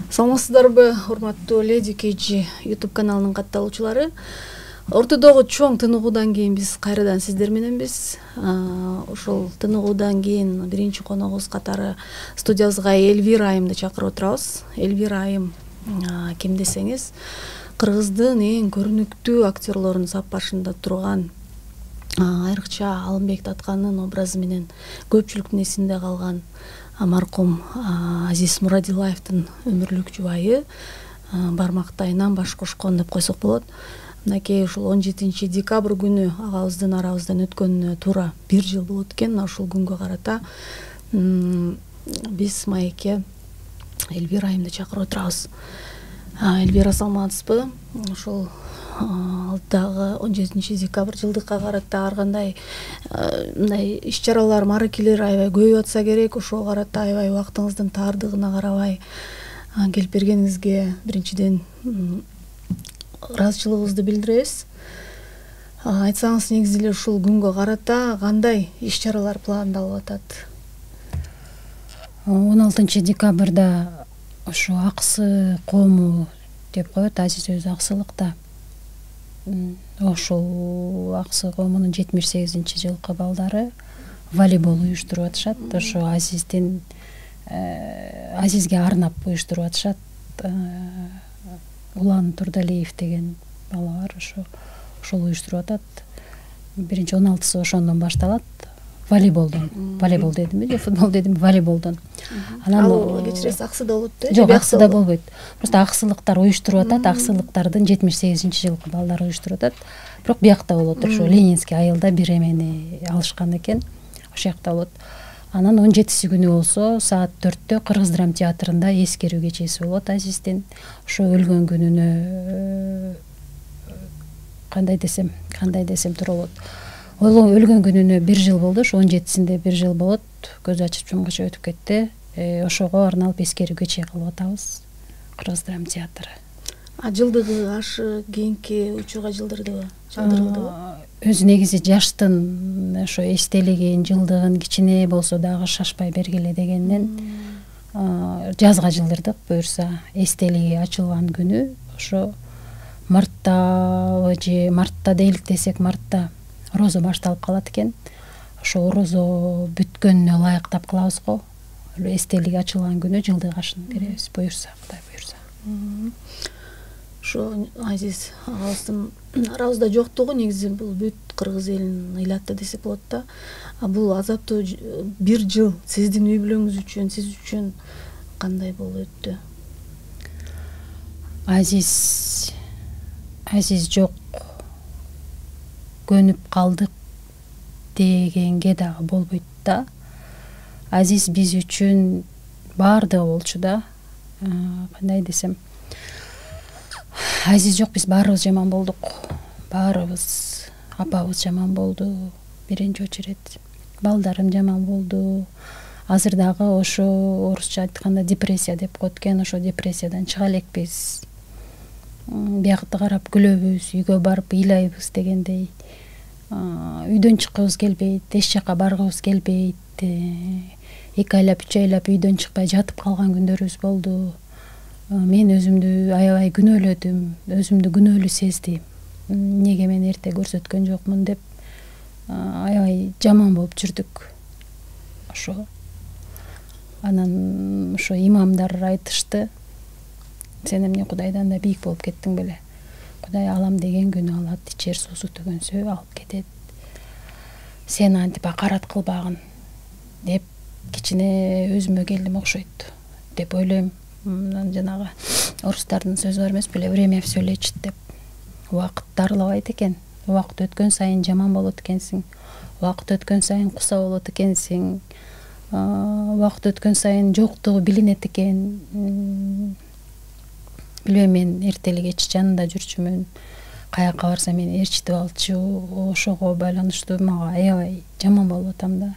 Саламатсыздарбы, урматтуу Lady KG YouTube каналынын катталуучулары. Ортодогу чоң тыныгуудан кийин биз кайрадан сиздер мененбиз. Ошол тыныгуудан кийин биринчи коногубуз катары студиябызга Эльвира айымды чакырып отурабыз. Эльвира айым ким десеңиз, Кыргыздын эң көрүнүктүү актерлорунун сап башында турган, айрыкча Алымбек Таткандын образы менен көпчүлүктүн эсинде калган маркум Азиз Мурадилаевдин өмүрлүк жубайы, бармактайынан баш кошкон деп койсок болот. Мынакей ушул 17 декабрь күнү агабыздын арабыздан өткөнүнө туура 1 жыл болот экен. Ушул күнгө карата биз маекке Эльвира айымды чакырып отурабыз. Эльвира, саламатсызбы? Ошол алдагы 17 декабрь жылдыкка карата ар кандай мындай иш-чаралар, маракелер аябай көбөйүп атса керек. Ошого карата аябай убактыңыздын таардыгына карабай келип бергениңизге биринчиден ыраазычылыгыбызды билдиребиз. Айтсаңыз, негизи эле ушул күнгө карата кандай иш-чаралар пландалып атат? 16 декабрда ошо аксы коому деп коет, Азиз өзү аксылыкта. Ошол аксы коомунун 78-жылкы балдары волейбол уюштуруп атышат. Ошо Азизге арнап уюштуруп атышат. Улан Турдалиев деген бала бар, ошол уюштуруп атат. Биринчи 16-сы ошондон башталат. Волейболдон. Волейбол дедимби же футбол дедимби? Волейболдон. Ал кечиресиз, аксыда болот да? Жок, аксыда болбойт. Просто аксылыктар уюштуруп атат. Аксылыктардын 78-жылкы балдары уюштуруп атат. Бирок биякта болот. Ошо Ленинский айылда бир эмени алышкан экен. Ошол жакта болот. Анан 17-си күнү болсо саат 4-тө Кыргыз драм театрында эскерүү кечеси болот Азиздин. Ошо өлгөн күнүнө кандай десем туура болот. Өлгөн күнүнө 1 жыл болду. Ошо 17-синде 1 жыл болот. Көз ачып жумгача өтүп кетти. Ошого арналып эскерүү кече кылып атабыз. Кыргыз драм театры. Жылдыгы ашы кийинки учурга жылдырдыбы? Өзү негизи жаштын ошо эстелигин, жылдыгын кичине болсо дагы шашпай бергиле дегенден жазга жылдырдык. Буюрса эстелиги ачылган күнү ошо мартта дейлик десек, мартта орозо башталып калат экен. Ошо орозо бүткөнүнө ылайыктап кылабыз го. Эстелиги ачылган күнү жылдык ашын беребиз, буюрса, Кудай буюрса. Ошо Азиз агабыздын арабызда жоктугу негизи бул бүт кыргыз элин ыйлатты десек болот да. Бул азаптуу 1 жыл сиздин үй бүлөңүз үчүн, сиз үчүн кандай болуп өттү? Азиз жок, көнүп калдык дегенге дагы болбойт да. Азиз биз үчүн баардыгы болчу да. Кандай десем, Азиз жок, биз баарыбыз жаман болдук. Баарыбыз, апабыз жаман болду. Биринчи очерет балдарым жаман болду. Азыр дагы ошо орусча айтканда депрессия деп коет экен. Ошо депрессиядан чыга элекпиз. Биякты карап күлөбүз, үйгө барып ыйлайбыз дегендей. Үйдөн чыккыбыз келбейт, эч жака баргыбыз келбейт. 2 айлап, 3 айлап үйдөн чыкпай жатып калган күндөрүбүз болду. Мен өзүмдү аябай күнөөлөдүм, өзүмдү күнөөлүү сездим. Неге мен эрте көрсөткөн жокмун деп аябай жаман болуп жүрдүк. Ошо. Анан ошо имамдар айтышты: "Сен эмне Кудайдан да бийик болуп кеттиң беле? Кудай алам деген күнү алат, ичер суусу төгөнсө алып кетет. Сен антип акарат кылбагын" деп кичине өзүмө келдим окшойт деп ойлойм. Жанагы орустардын сөзү бар эмес беле, время всё лечит деп. Убакыт дарылабайт экен. Убакыт өткөн сайын жаман болот экенсиң. Убакыт өткөн сайын куса болот экенсиң. Убакыт өткөн сайын жоктугу билинет экен. Билбейм, мен эртелик эч жанында жүрчүмүн. Каяка барса мени ээрчитип алчу. Ошого байланыштуу мага аябай жаман болуп атам да.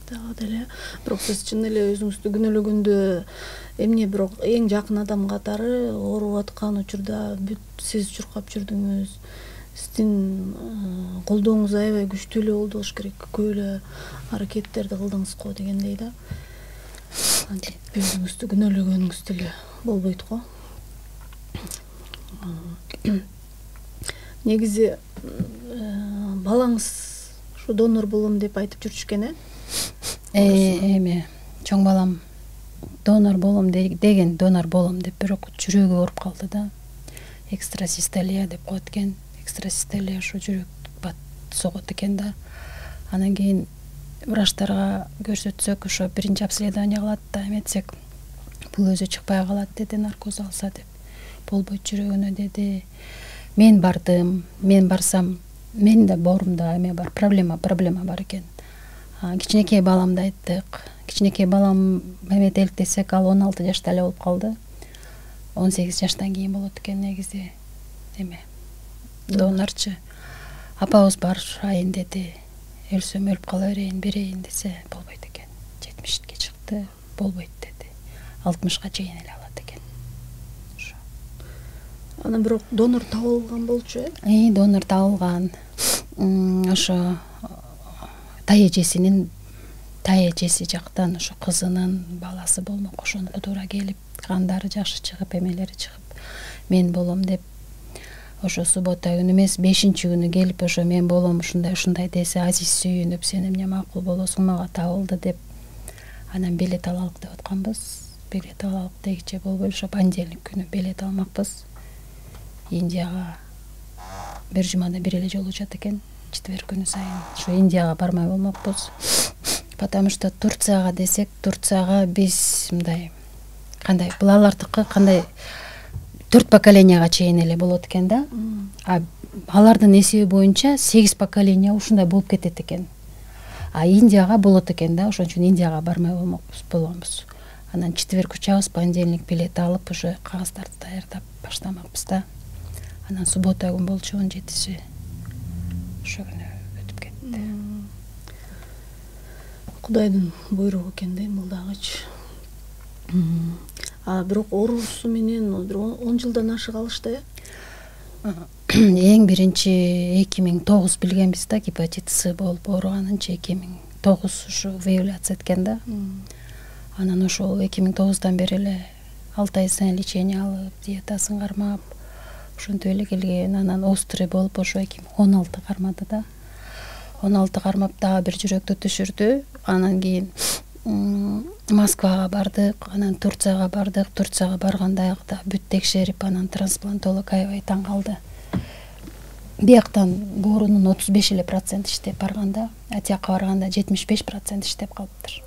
Дагы деле. Бирок сиз чын эле өзүңүздү күнөөлөгөндө эмне, бирок эң жакын адам катары ооруп аткан учурда бүт сиз чуркап жүрдүңүз. Сиздин колдооңуз аябай күчтүү эле болду болуш керек. Көп эле аракеттерди кылдыңыз го дегендей да. Антип өзүңүздү күнөөлөгөнүңүз деле болбойт го. Негизи балаңыз ушу донор болом деп айтып жүрчүшкен, эме чоң балам донор болом деген донор болом деп, бирок жүрөгү ооруп калды да. Экстрасистолия деп коет экен. Экстрасистолия ушу жүрөк бат согот экен да. Анан кийин врачтарга көрсөтсөк, ошо биринчи обследование кылат да, эметсек бул өзү чыкпай калат деди, наркоз алса деп. Болбойт жүрөгүнө деди. Мен бардым, мен барсам, менин да боорумда эме бар, проблема бар экен. Кичинекей баламды айттык. Кичинекей балам эме электесек, ал 16 жашта эле болуп калды. 18 жаштан кийин болот экен негизи эме донорчу. Апабыз барайын деди. Өлсөм өлүп кала берейин десе болбойт экен. 70ке чыкты, болбойт деди. 60ка чейин эле алат экен. Ошо. Анан бирок донор табылган болчу, Донор табылган. Ошо тайэжеси жактан ошо кызынын баласы болмок, ошонуку туура келип, кандары жакшы чыгып, эмелери чыгып, мен болом деп, ошо суббота күнү эмес, 5-күнү келип, ошо мен болом ушундай десе, Азиз сүйүнүп, сен эмне макул болосуң, мага табылды деп, анан билет алалык деп атканбыз. Билет алалык дегиче болбой, ошо понедельник күнү билет алмакпыз. Индияга бир жумада бир эле жолу учат экен, четверг күнү сайын. Ошо Индияга бармай болмокпуз. Потому что Турцияга десек, Турцияга биз мындай кандай булалардыкы кандай 4 поколенияга чейин эле болот экен да. Алардын эсеби боюнча 8 поколения ушундай болуп кетет экен. Индияга болот экен да, ошон үчүн Индияга бармай болобуз. Анан четверг учабыз, понедельник билет алып, уже кагаздарды даярдап баштамакпыз да. Анан суббота күн болчу 17-си. Ошо күнү өтүп кетти. Кудайдын буйругу экен дейм бул дагычы. Бирок оорусу менен 10 жылдан ашык алышты, Эң биринчи 2009 билгенбиз да, гепатит С болуп ооруганынчы 2009 ушу выявляться эткен да. Анан ошол 2009-дан бери эле 6 ай сайын лечение алып, диетасын кармап, ошентип эле келген. Анан острый болуп ошо 2016 кармады да. 16 кармап дагы бир жүрөктү түшүрдү. Анан кийин Москвага бардык, анан Турцияга бардык. Турцияга барганда аякта бүт текшерип, анан трансплантолог аябай таң калды. Бияктан боорунун 35% иштеп барганда, атияка барганда 75% иштеп калыптыр.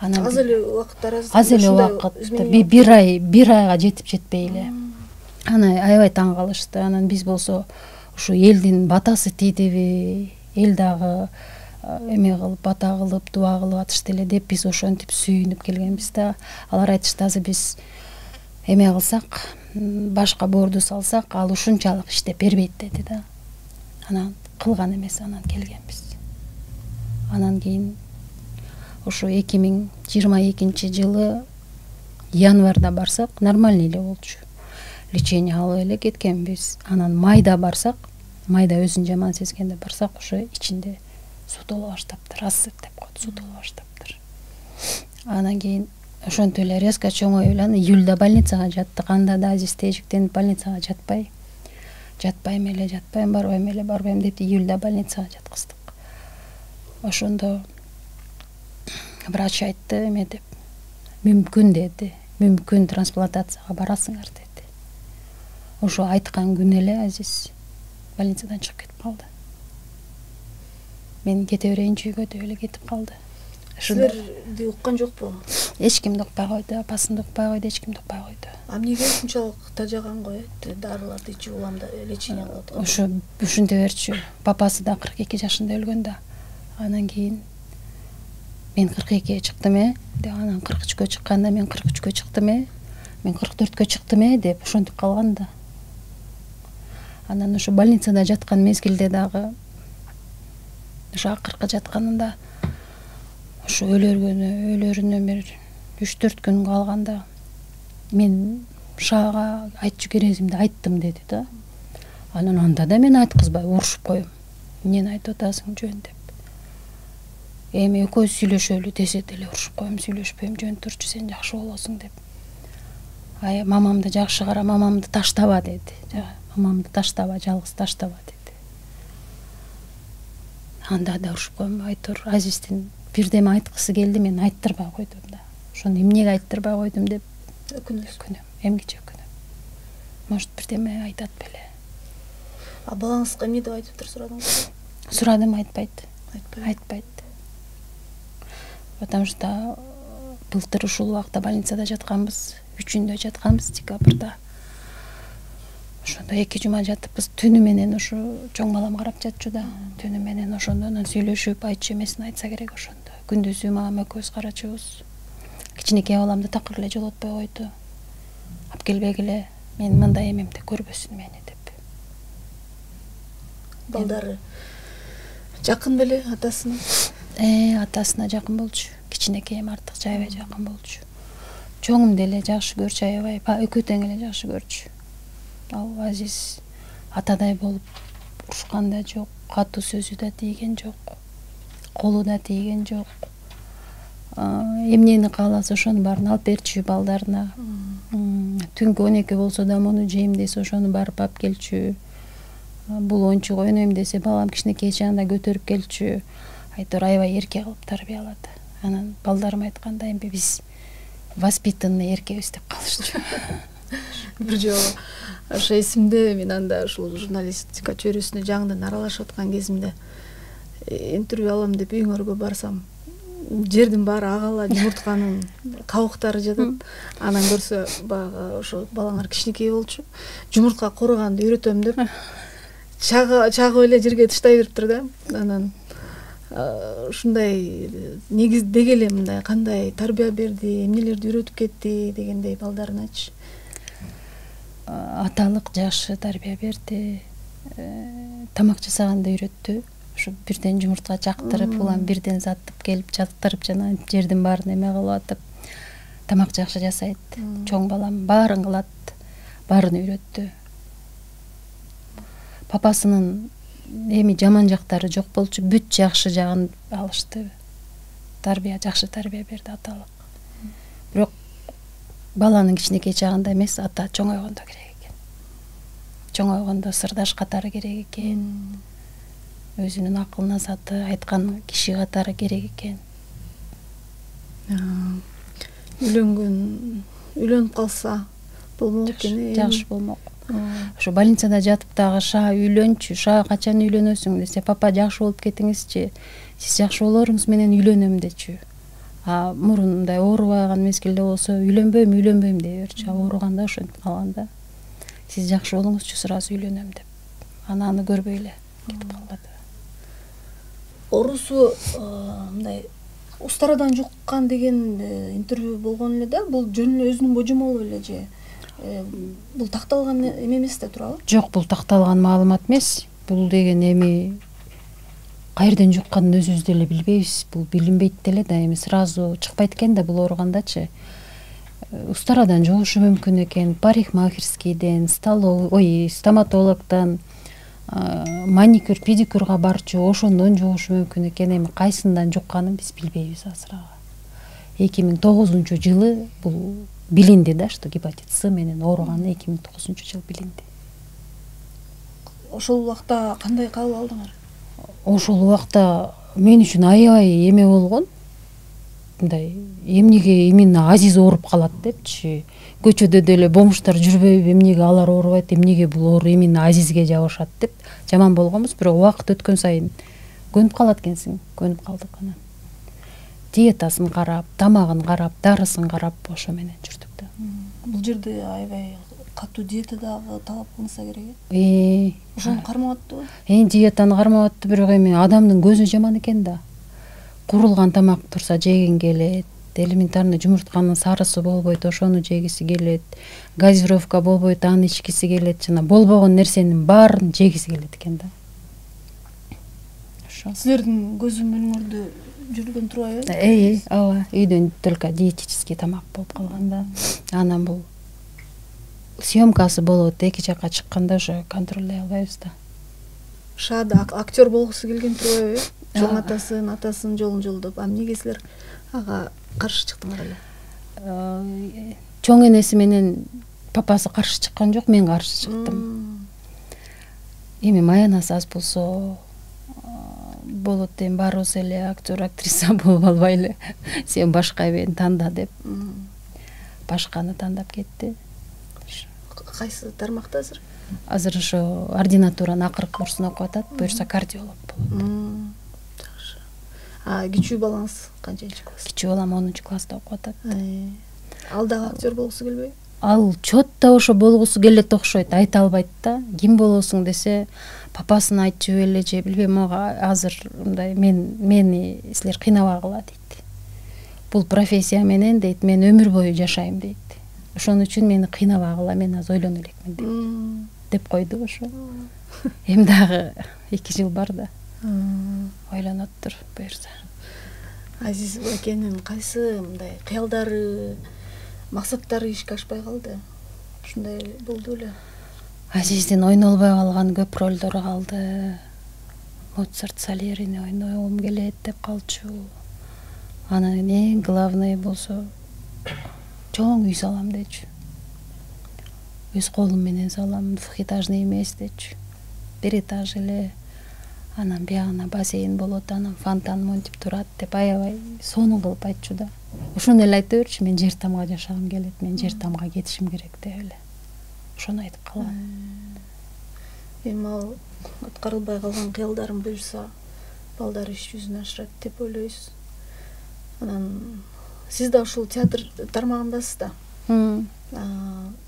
Аз эле убакыт арасында. Аз эле убакытта, бир айга жетпей эле. Анан аябай таң калышты. Анан биз болсо ушу элдин батасы тийдиби, эл дагы эме кылып, бата кылып, дуа кылып атышты эле деп биз ошентип сүйүнүп келгенбиз да. Алар айтышты, азыр биз эме кылсак, башка боорду салсак, ал ушунчалык иштеп бербейт деди да. Анан кылган эмес, анан келгенбиз. Анан кийин ошо 2022-жылы январда барсак, нормальный эле болчу. Лечение алып эле кеткенбиз. Анан майда барсак, майда өзүн жаман сезгенде барсак, ошо ичинде суу толо баштаптыр. Асып деп коет, суу толо баштаптыр. Анан кийин ошентип эле резко чоңоюп эле июлда больницага жаттык. Анда да Азиз тежиктенип больницага жатпайм барбайм деп июлда больницага жаткыздык. Ошондо врач айтты, эме деп, мүмкүн деди, мүмкүн трансплантацияга барасыңар деди. Ошо айткан күнү эле Азиз больницадан чыгып кетип калды. Мен кете берейинчи үйгө деп эле кетип калды. Силерди уккан жокпу? Эч кимди укпай койду, апасын укпай койду, эч кимди укпай койду. Эмнеге ушунчалык тажаган го, дарыларды ичип уламда лечение кылып аткан? Ошо ушинте берчү. Папасы да 42 жашында өлгөн да. Анан кийин мен 42-ге чыктым деп, анан 43-кө чыкканда мен 43-кө чыктым мен 44-кө чыктым деп ошентип калган да. Анан ошо больницада жаткан мезгилде дагы, ошо акыркы жатканында, ошо өлөрүнө бир 3-4 күн калганда мен Шаага айтчу керегимди айттым деди да. Анан анда да мен айткызбай урушуп коем. Эмнени айтып атасың жөн деп. эми экөөбүз сүйлөшөлү десе деле урушуп коем, сүйлөшпөйм, жөн турчу, сен жакшы болосуң деп. Мамамды жакшы кара, мамамды таштаба деди. Мамамды таштаба, жалгыз таштаба деди. Анда да урушуп коем, айтор Азиздин бирдеме айткысы келди, мен айттырбай койдум да. Ошону эмнеге айттырбай койдум деп өкүнөм, эмгиче өкүнөм. Может, бирдеме айтат беле. Балаңызга эмне деп айтыптыр, сурадыңызбы? Сурадым, айтпайт. Потому что былтыр ушул убакта больницада жатканбыз, 3-үндө жатканбыз, декабрда. Ошондо 2 жума жатыпбыз. Түнү менен ошо чоң балам карап жатчу да. Түнү менен ошондон сүйлөшүп, айтчу эмесин айтса керек ошондо. Күндүзү мама экөөбүз карачубуз. Кичинекей баламды такыр эле жолотпой койду. Алып келбегиле, мен мындай эмемди көрбөсүн мени деп. Балдары жакын беле атасына? Атасына жакын болчу. Кичинекейим артык жайбай жакын болчу. Чоңум деле жакшы көрчү, аябай, экөө тең эле жакшы көрчү. Ал Азиз атадай болуп урушкан да жок, катуу сөзү да тийген жок, колу да тийген жок. Эмнени кааласа ошонун баарын алып берчү балдарына. Түнкү 12 болсо да муну жейм десе ошону барып алып келчү. Бул ойнчук ойнойм десе балам кичинекей чагында көтөрүп келчү. Айтор аябай эрке кылып тарбиялады. Анан балдарым айтканда, эми биз воспитанный эркебиз деп калышчу. Бир жолу ошо эсимде, мен анда ушул журналистика чөйрөсүнө жаңыдан аралашып аткан кезимде интервью алам деп үйүңөргө барсам, жердин баары агала жумуртканын кабыктары жатат. Анан көрсө баягы ошо балаңар кичинекей болчу, жумуртка короганды үйрөтөм деп чагып эле жерге тыштай бериптир да. Анан ушундай негиздеги эле мындай кандай тарбия берди, эмнелерди үйрөтүп кетти дегендей балдарыначы. Аталык жакшы тарбия берди. Тамак жасаганды үйрөттү. Ошо бирден жумуртка чактырып, улам бирден сатып келип чактырып, жана жердин баарын эме кылып атып, тамак жакшы жасайт. Чоң балам баарын кылат, баарын үйрөттү. Папасынын эми жаман жактары жок болчу, бүт жакшы жагын алышты. Жакшы тарбия берди аталык. Бирок баланын кичинекей чагында эмес, ата чоңойгондо керек экен. Чоңойгондо сырдаш катары керек экен. Өзүнүн акылына саты айткан киши катары керек экен. Үйлөнүп калса болмок экен. Жакшы болмок. Ошо больницада жатып дагы үйлөнчү, качан үйлөнөсүң десе, папа жакшы болуп кетиңизчи, сиз жакшы болоруңуз менен үйлөнөм дечү. Мурун мындай оорубаган мезгилде болсо үйлөнбөйм дей берчү. Ооруганда ошентип калганда, сиз жакшы болуңузчу, сразу үйлөнөм деп. Аны көрбөй эле кетип калган. Орусу мындай устарадан жуккан деген интервью болгон эле да. Бул жөн эле өзүнүн божомолу беле же бул такталган эме эмес да, туурабы? Жок, бул такталган маалымат эмес. Бул деген эми кайерден жукканын өзүбүз деле билбейбиз. Бул билинбейт деле да, эми сразу чыкпайт экен да бул ооругандачы. Устарадан жугушу мүмкүн экен, парикмахерскийден, стоматологдон, маникюр, педикюрга барчу, ошондон жугушу мүмкүн экен. Эми кайсындан жукканын биз билбейбиз азырага. 2009-жылы бул билинди да, что гепатит С менен ооруганы 2009-жылы билинди. Ошол убакта кандай кабыл алдыңар? Ошол убакта мен үчүн аябай эме болгон. Мындай эмнеге именно Азиз ооруп калат депчи. Көчөдө деле бомуштар жүрбөйбү, эмнеге алар оорубайт, эмнеге бул оору именно Азизге жабышат деп жаман болгонбуз. Бирок убакыт өткөн сайын көнүп калат экенсиң, көнүп калдык анан. Диетасын карап, тамагын карап, дарысын карап ошо менен жүрдүк да. Бул жерде аябай катуу диета дагы талап кылынса керек. Ошону кармап аттыбы? Диетаны кармап атты, бирок эми адамдын көзү жаман экен да. Курулган тамак турса жегин келет, элементарный жумуртканын сарысы болбойт, ошону жегиси келет, газировка болбойт, аны ичкиси келет, жана болбогон нерсенин баарын жегиси келет экен да. Ошо. Силердин көзү мөңүңөрдө жүргөн турбайбы? Ооба, үйдөн только диетический тамак болуп калган да. Анан бул съемкасы болот, эки жакка чыкканда уже контролдой албайбыз да. Шада актер болгусу келген турбайбы? чоң атасынын жолун жолдоп, эмнеге силер ага каршы чыктыңар эле? Чоң энеси менен папасы каршы чыккан жок, мен каршы чыктым. Эми маянасы аз болсо болот дейм, баарыбыз эле актер актриса болуп албайлы, сен башка эбени танда деп башканы тандап кетти. Кайсы тармакта азыр? Азыр ошо ординатуранын акыркы курсун окуп атат, буюрса кардиолог болот. Жакшы. Кичүү балаңыз канчынчы класс? Кичүү балам 10-класста окуп атат. Ал дагы актер болгусу келбейби? Ал чотто ошо болгусу келет окшойт, айта албайт да. Ким болосуң десе, папасын айтчу беле же билбейм, ага азыр мындай мени силер кыйнабагыла дейт. Бул профессия менен дейт, мен өмүр бою жашайм дейт. Ошон үчүн мени кыйнабагыла, мен азыр ойлоно элекмин деп койду ошо. Эми дагы 2 жыл бар да. Ойлоноттур буюрса. Азиз экенин кайсы мындай кыялдары, максаттары ишке ашпай калды? Ушундай болду эле. Азиздин ойнолбой калган көп ролдору калды. Моцарт, Сальерини ойногум келет деп калчу. Анан эң главный болсо чоң үй салам дечү. Өз колум менен салам, двухэтажный эмес дечү. 1 этаж эле. Анан биягына бассейн болот, анан фонтан монтип турат деп аябай сонун кылып айтчу да. Ошону эле айта берчү, мен жер тамга жашагым келет, мен жер тамга кетишим керек деп эле. Ошону айтып калган. Эми ал аткарылбай калган кыялдарын буюрса, балдар иш жүзүнө ашырат деп ойлойсуз. Анан сиз да ушул театр тармагындасыз да.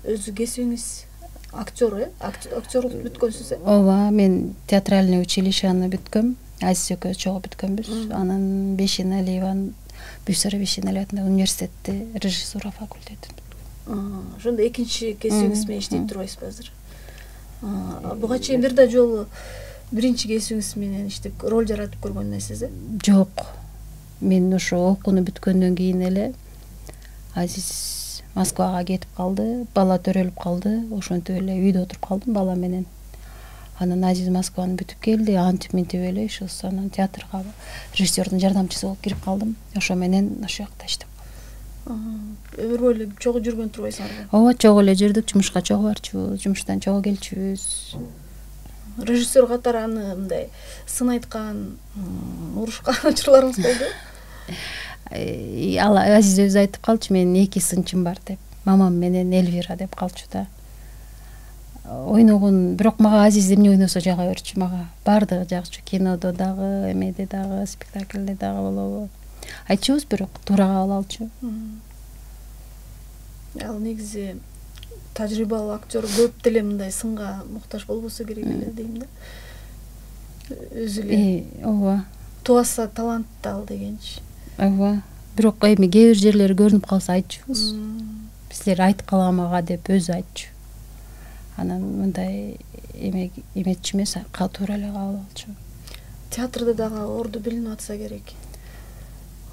Өзү кесибиңиз актер, актерлук бүткөнсүз э? Ооба, мен театральный училищени бүткөм. Азиз экөөбүз чогуу бүткөнбүз. Анан Бешеналиеванын Бүйсара Бешеналиеванын университетте режиссура факультетин бүткөм. Ошондо экинчи кесибиңиз менен иштеп турбайсызбы азыр? Буга чейин бир да жолу биринчи кесибиңиз менен иштеп роль жаратып көргөн эмессиз э? Жок. Мен ошо окууну бүткөндөн кийин эле Азиз Москвага кетип калды, бала төрөлүп калды, ошентип эле үйдө отуруп калдым бала менен. Анан Азиз Москваны бүтүп келди, антип мынтип эле ишибиз, анан театрга режиссердин жардамчысы болуп кирип калдым. Ошо менен ошол жакта иштеп калдым. Өмүр бою чогуу жүргөн турбайсыңарбы? Ооба, чогуу эле жүрдүк, жумушка чогуу барчубуз, жумуштан чогуу келчүбүз. Режиссер катары аны мындай сын айткан, урушкан учурларыңыз болду? Ал Азиз өзү айтып калчу, менин 2 сынчым бар деп. Мамам менен Эльвира деп калчу да. Ойногон, бирок мага Азиз эмне ойносо жага берчү, мага баардыгы жакчу. Кинодо дагы, эмеде дагы, спектакльде дагы болобу. Айтчубуз, бирок туура кабыл алчу. Ал негизи тажрыйбалуу актер көп деле мындай сынга муктаж болбосо керек эле дейм да. Өзү эле. Ооба. Туаса таланттуу ал дегенчи. Ооба. Бирок эми кээ бир жерлери көрүнүп калса айтчубуз. Силер айтып калгамага деп өзү айтчу. Анан мындай эметчү эмес, туура эле кабыл алчу. Театрда дагы орду билинип атса керек.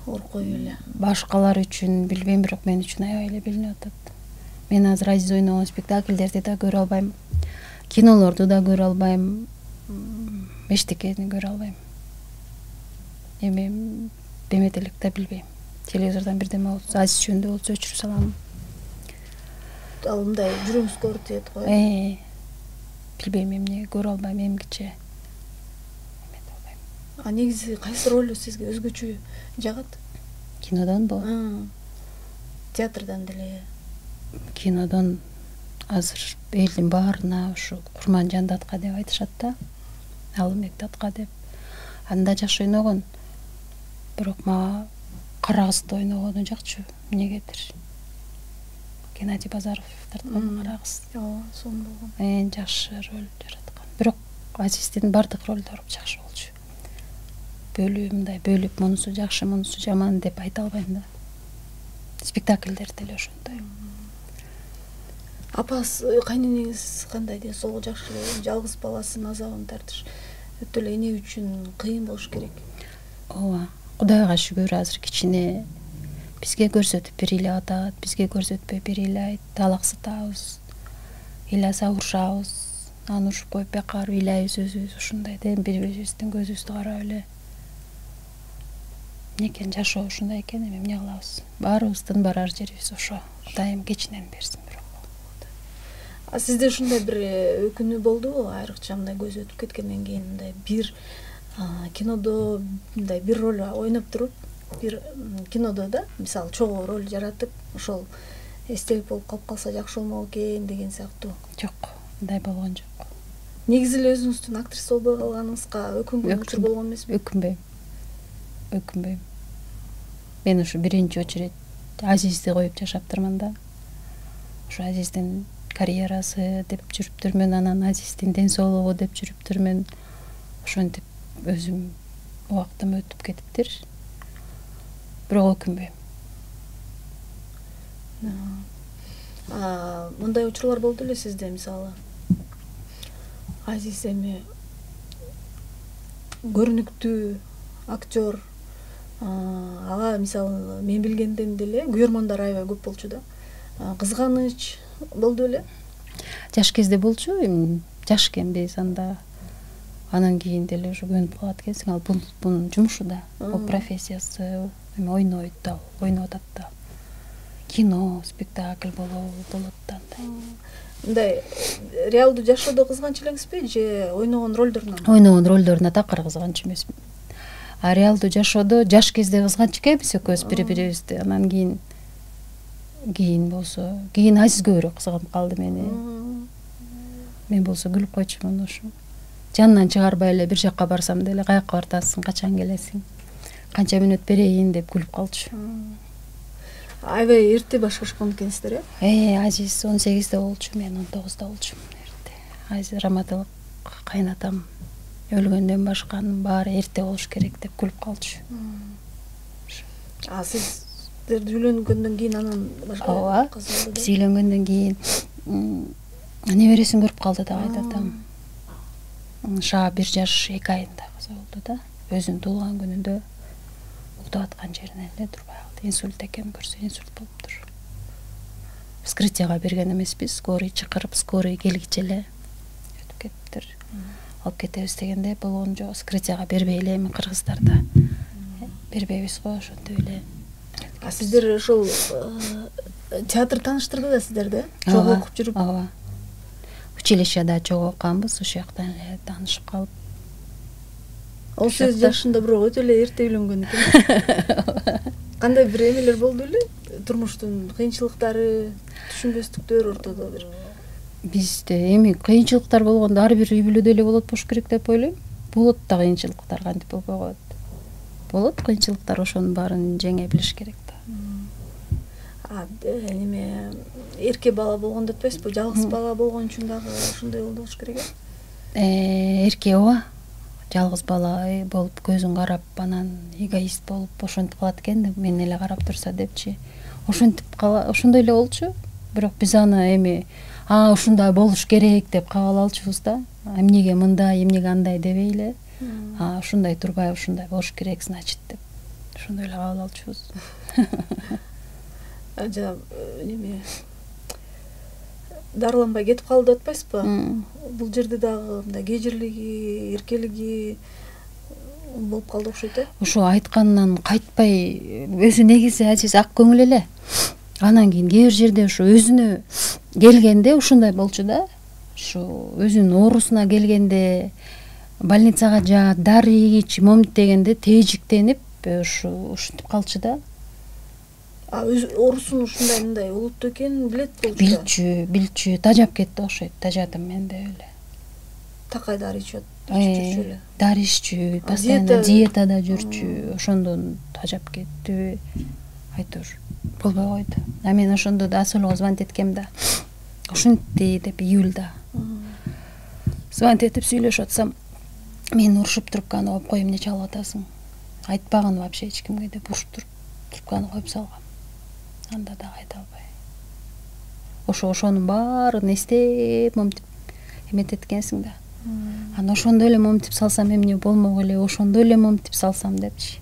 Оркой эле. Башкалар үчүн билбейм, бирок мен үчүн аябай эле билинип атат. Мен азыр Азиз ойногон спектакльдерди да көрө албайм. Кинолорду да көрө албайм. Эчтекени көрө албайм. Эми беметелик да билбейм. Телевизордон бирдеме болсо, Азиз жөнүндө болсо өчүрүп салам. Ал мындай жүрөгүңүз көрүп го. Билбейм, эмне көрө албайм, эмгиче. Негизи кайсы роль сизге өзгөчө жагат? Кинодонбу? Театрдан деле. Кинодон азыр элдин баарына ушу Курманжан Датка деп айтышат да. Алымбек Датка деп. Анда жакшы ойногон. Бирок мага Кара кызды ойногону жакчу. Эмнегедир. Геннадий Базаров тарткан Кара кыз. Сонун болгон. Эң жакшы роль жараткан. Бирок Азиздин бардык ролдору жакшы болчу. Мындай бөлүп, мунусу жакшы, мунусу жаман деп айта албайм да. Спектакльдер деле ошондой. Апас, кайненеңиз кандай, ден соолугу жакшыбы? Жалгыз баласын азабын тартыш өтө эле эне үчүн кыйын болуш керек. Ооба, Кудайга шүгүр азыр кичине бизге көрсөтүп бери эле атат, бизге көрсөтпөй бери эле айт, талаксытабыз, ыйласа урушабыз, аны урушуп коюп бияка барып ыйлайбыз өзүбүз ушундай да, бири-бирибиздин көзүбүздү карап эле. экен, жашоо ушундай экен, эми эмне кылабыз? Баарыбыздын барар жерибиз ошо. Дайым кечинен берсин бирок. Сизде ушундай бир өкүнүү болдубу? Айрыкча мындай көз өтүп кеткенден кийин мындай бир кинодо мындай бир роль ойноп туруп, бир кинодо да, мисалы чогуу роль жаратып, ошол эстелик болуп калып калса жакшы болмок экен деген сыяктуу. Жок, мындай болгон жок. Негизи эле өзүңүздүн актриса болбой калганыңызга өкүнгөн учур болгон эмеспи? Өкүнбөйм. Мен ушу биринчи очередь Азизди коюп жашаптырмын да. Ошо Азиздин карьерасы деп жүрүптүрмүн, анан Азиздин ден соолугу деп жүрүптүрмүн. Ошентип өзүм убактым өтүп кетиптир. Бирок өкүнбөйм. Мындай учурлар болду эле сизде, мисалы Азиз эми көрүнүктүү актер, ага мисалы мен билгенден деле күйөрмандар аябай көп болчу да. Кызганыч болду эле? Жаш кезде болчу, жаш экенбиз анда. Анан кийин деле уже көнүп калат экенсиң, ал бунун жумушу да, бул профессиясы, эми ойнойт да, ойноп атат да. Кино, спектакль болот да андай. Мындай реалдуу жашоодо кызганыч элеңизби же ойногон ролдоруна? Ойногон ролдоруна такыр кызганыч эмесмин. А реалдуу жашоодо жаш кезде кызганыч экенбиз экөөбүз бири-бирибизди. Анан кийин болсо, Азиз көбүрөөк кызганып калды мени. Мен болсо күлүп койчумун ушу. Жанынан чыгарбай эле бир жакка барсам деле, каяка бартасың, качан келесиң, канча мүнөт берейин деп күлүп калчу. Аябай эрте башкарышкан экенсиздер, Азиз 18-де болчу, мен 19-да болчумун эрте. Азиз Раматылык кайнатам өлгөндөн башканын баары эрте болуш керек деп күлүп калчу. Сиздер үйлөнгөндөн кийин анан башка кыз болду? Биз үйлөнгөндөн кийин небересин көрүп калды да кайтадан. Шаа 1 жаш 2 айында кыз болду да. Өзүнүн туулган күнүндө уктап аткан жеринен эле турбай калды. Инсульт экен, көрсө инсульт болуптур. Вскрытияга берген эмеспиз, скорый чакырып, скорый келгиче эле өтүп кетиптир. Алып кетебиз дегенде болгон жок, вскрытияга бербей эле эми кыргыздарда бербейбиз го, ошентип эле. Сиздер ошол театр тааныштырды да сиздерди, чогуу окуп жүрүп? Ооба. Училищеда чогуу окуганбыз, ошол жактан эле таанышып калып. Ол сиз жашында бирок өтө эле эрте үйлөнгөн экен. Кандай бир эмелер болду эле? Турмуштун кыйынчылыктары, түшүнбөстүктөр ортодо бир. Бизде эми кыйынчылыктар болгондо ар бир үй бүлөдө эле болот болуш керек деп ойлойм. Болот да кыйынчылыктар, кантип болбой коет. Болот кыйынчылыктар, ошонун баарын жеңе билиш керек да. Неме эрке бала болгондо этпейсизби? Жалгыз бала болгон үчүн дагы ушундай болуш керек Эрке ооба. Жалгыз бала болуп көзүн карап, анан эгоист болуп ошентип калат экен, мен эле карап турса депчи. Ошондой эле болчу. Бирок биз аны эми ушундай болуш керек деп кабыл алчубуз да. Эмнеге мындай, эмнеге андай дебей эле. Ушундай турбай, ушундай болуш керек, значит деп. Ошондой эле кабыл алчубуз. Неме дарыланбай кетип калды деп атпайсызбы? Бул жерде дагы мындай кежирлиги, эркелиги болуп калды окшойт Ошо айтканынан кайтпай, өзү негизи Азиз ак көңүл эле. Анан кийин кээ бир жерде ушу өзүнө келгенде ушундай болчу да. Ушу өзүнүн оорусуна келгенде, больницага жаат, дары ийгич, момдегенде тежиктенип, ушинтип калчу да. Өз оорусун ушундай мындай олуттуу экенин билет болчу. Билчү, тажап кетти окшойт, тажадым мен де эле. Такай дары ичип жүрчү эле. Дары иччү, постоянно диетада жүрчү, ошондон тажап кетти. Айтор болбой койду. Мен ошондо да Асылга звонить эткем да. Ушинтти деп июлда. Звонить этип сүйлөшүп атсам, мен урушуп трубканы коюп кой, эмне чалып атасың? Айтпаган вообще эч кимге деп урушуп туруп трубканы коюп салгам. Анда да айта албай. Ошонун баарын эстеп момтип эметет экенсиң да. Анан ошондой эле момтип салсам эмне болмок эле, ошондой эле момтип салсам депчи.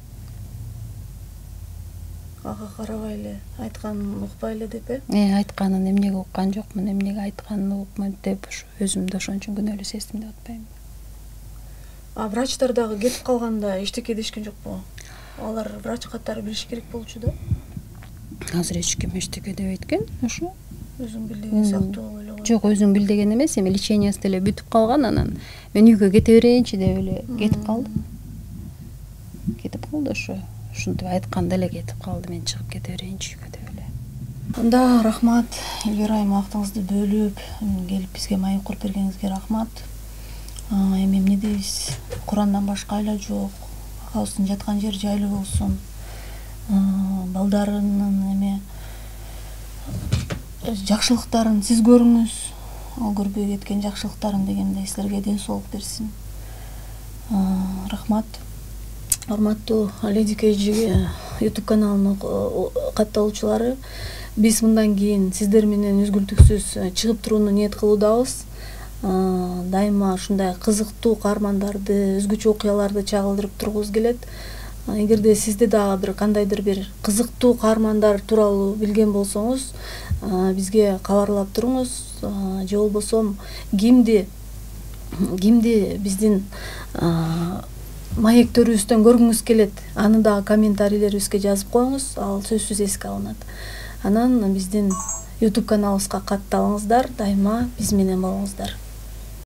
Ага карабай эле, айтканын укпай эле деп айтканын эмнеге уккан жокмун, эмнеге айтканын укмун деп өзүмдү ошон үчүн күнөөлүү сездим деп атпайм. Врачтар дагы кетип калганда эчтеке дешкен жокпу? алар врач катары билиш керек болчу да. Азыр эч ким эчтеке дебейт экен ошо. Өзүң билдеген сыяктуу болуп эле койду. Жок, өзүң бил деген эмес, эми лечениясы деле бүтүп калган, анан мен үйгө кете берейинчи деп эле кетип калды. Кетип калды ошо. Ушинтип айтканда эле кетип калды, мен чыгып кете берейинчи үйгө деп эле. Анда рахмат Элвира айым, убактыңызды бөлүп келип бизге маек куруп бергениңизге рахмат. Эми эмне дейбиз? Курандан башка айла жок. Акабыздын жаткан жери жайлуу болсун. Балдарынын эме жакшылыктарын сиз көрүңүз. Ал көрбөй кеткен жакшылыктарын дегендей силерге ден соолук берсин. Рахмат. Урматтуу Леди Кейджи YouTube каналынын катталуучулары, биз мындан кийин сиздер менен үзгүлтүксүз чыгып турууну ниет кылуудабыз. Дайыма ушундай кызыктуу каармандарды, өзгөчө окуяларды чагылдырып тургубуз келет. Эгерде сизде дагы бир кандайдыр бир кызыктуу каармандар тууралуу билген болсоңуз, бизге кабарлап туруңуз. Же болбосо кимди биздин маектөрүбүздөн көргүңүз келет, аны дагы комментарийлерибизге жазып коюңуз, ал сөзсүз эске алынат. Анан биздин YouTube каналыбызга катталыңыздар, дайыма биз менен болуңуздар.